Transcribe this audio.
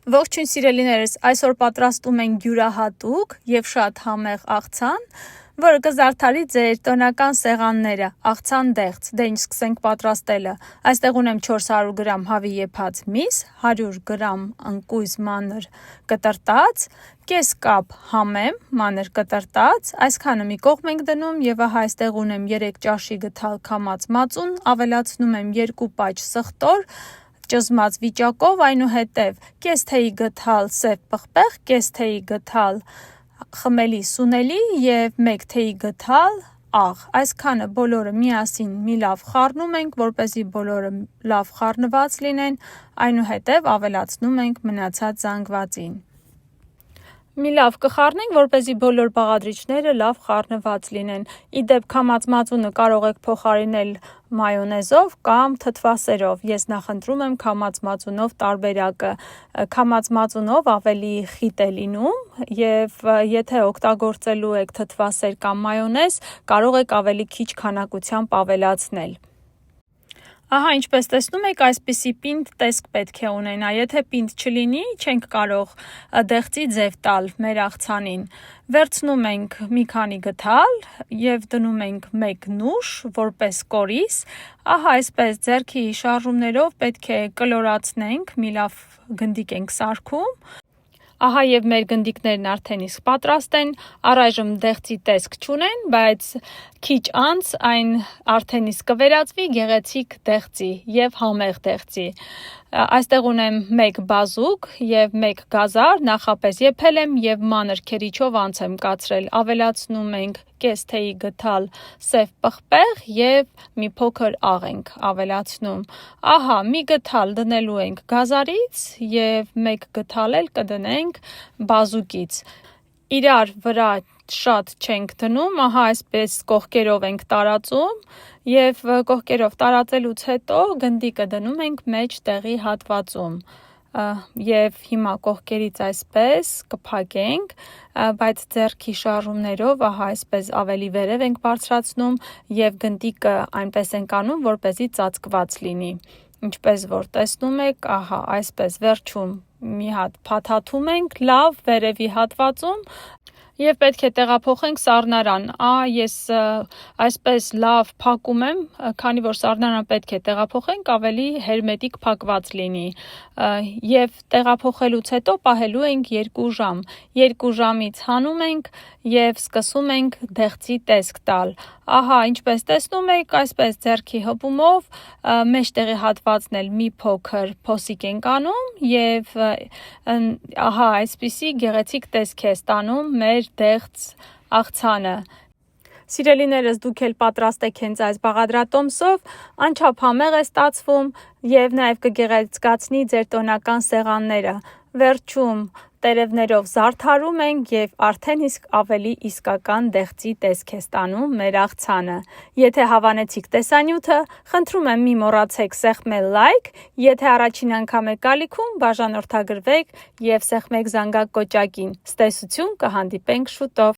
Ողջույն սիրելիներս, այսօր պատրաստում ենք յուրահատուկ եւ շատ համեղ աղցան, որը կզարդարի ձեր տոնական սեղանները, աղցան դեղց, դե ինչ սկսենք պատրաստելը, այստեղ ունեմ 400 գրամ հավի եփած միս, 100 գրամ ընկույզ մանր կտրտած, կես կապ համեմ, մանր կտրտած, այսքանը մի կողմ ենք դնում եւ ահա այստեղ ունեմ 3 ճաշի գթալ քամած մածուն, ավելացնում եմ 2 պաճ սխտոր, ճզմած վիճակով, այնուհետև կես թեյի գթալ սև պղպեղ, կես թեյի գթալ խմելի սունելի և 1 թեյի գթալ աղ, այսքանը բոլորը միասին մի լավ խառնում ենք, որպեսզի բոլորը լավ խառնված լինեն, այնուհետև ավելացնում ենք մնացած զանգվածին։ Մի լավ կխառնենք, որպեսզի բոլոր բաղադրիչները լավ խառնված լինեն։ Իդեպ քամած մածունը կարող եք փոխարինել մայոնեզով կամ թթվասերով։ Ես նախընտրում եմ քամած մածունով տարբերակը։ Քամած մածունով ավելի խիտ է լինում եւ եթե օգտագործելու եք թթվասեր կամ մայոնեզ, կարող եք ավելի քիչ քանակությամբ ավելացնել։ Ահա ինչպես տեսնում եք, այսպիսի պինդ տեսք պետք է ունենա, եթե պինդ չլինի, չենք կարող դեղցի ձև տալ մեր աղցանին։ Վերցնում ենք մի քանի գթալ եւ դնում ենք 1 նուշ, որպես կորիզ, ահա այսպես ձեռքի շարժումներով պետք է կլորացնենք, մի լավ գնդիկ ենք սարքում։ Ահա եւ մեր գնդիկներն արդեն իսկ պատրաստ են, առայժմ դեղցի տեսք չունեն, բայց քիչ անց այն արդեն իսկ կվերածվի գեղեցիկ դեղցի եւ համեղ դեղցի։ Այստեղ ունեմ 1 բազուկ եւ 1 գազար, նախապես եփել եմ եւ մանր քերիչով անց եմ կացրել, ավելացնում ենք կես թեյի գթալ սև պղպեղ եւ մի փոքր աղ ենք ավելացնում։ Ահա մի գթալ դնելու ենք գազարից եւ 1 գթալ էլ կդնենք բազուկից։ Իրար վրա շատ չենք դնում, ահա այսպես կողքերով ենք տարածում եւ կողքերով տարածելուց հետո գնդիկը դնում ենք մեջ տեղի հատվածում եւ հիմա կողքերից այսպես կփակենք, բայց ձեռքի շարժումներով ահա այսպես ավելի վերև ենք բարձրացնում եւ գնդիկը այնպես ենք անում, որպեսզի ծածկված լինի։ Ինչպես որ տեսնում եք, ահա այսպես վերջում մի հատ փաթաթում ենք լավ վերևի հատվածում եւ պետք է տեղափոխենք սառնարան։ Ես այսպես լավ փակում եմ, քանի որ սառնարան պետք է տեղափոխենք, ավելի հերմետիկ փակված լինի։ Եվ տեղափոխելուց հետո պահելու ենք 2 ժամ։ 2 ժամից հանում ենք եւ սկսում ենք դեղցի տեսք տալ։ Ահա ինչպես տեսնում եք, այսպես ձեռքի հպումով մեջտեղի հատվածն էլ մի փոքր փոսիկ ենք անում եւ ահա այսպիսի գեղեցիկ տեսք է ստանում մեր դեղց աղցանը։ Սիրելիներս, դուք էլ պատրաստեք հենց այս բաղադրատոմսով, անչափ համեղ է ստացվում եւ նաեւ կգեղեցկացնի ձեր տոնական սեղանները։ Վերջում տերևներով զարդարում ենք եւ արդեն իսկ ավելի իսկական դեղցի տեսք է ստանում մեր աղցանը։ Եթե հավանեցիք տեսանյութը, խնդրում եմ մի մոռացեք սեղմել լայք, եթե առաջին անգամ եք ալիքում, բաժանորդագրվեք եւ սեղմեք զանգակ կոճակին։ Ցտեսություն, կհանդիպենք շուտով։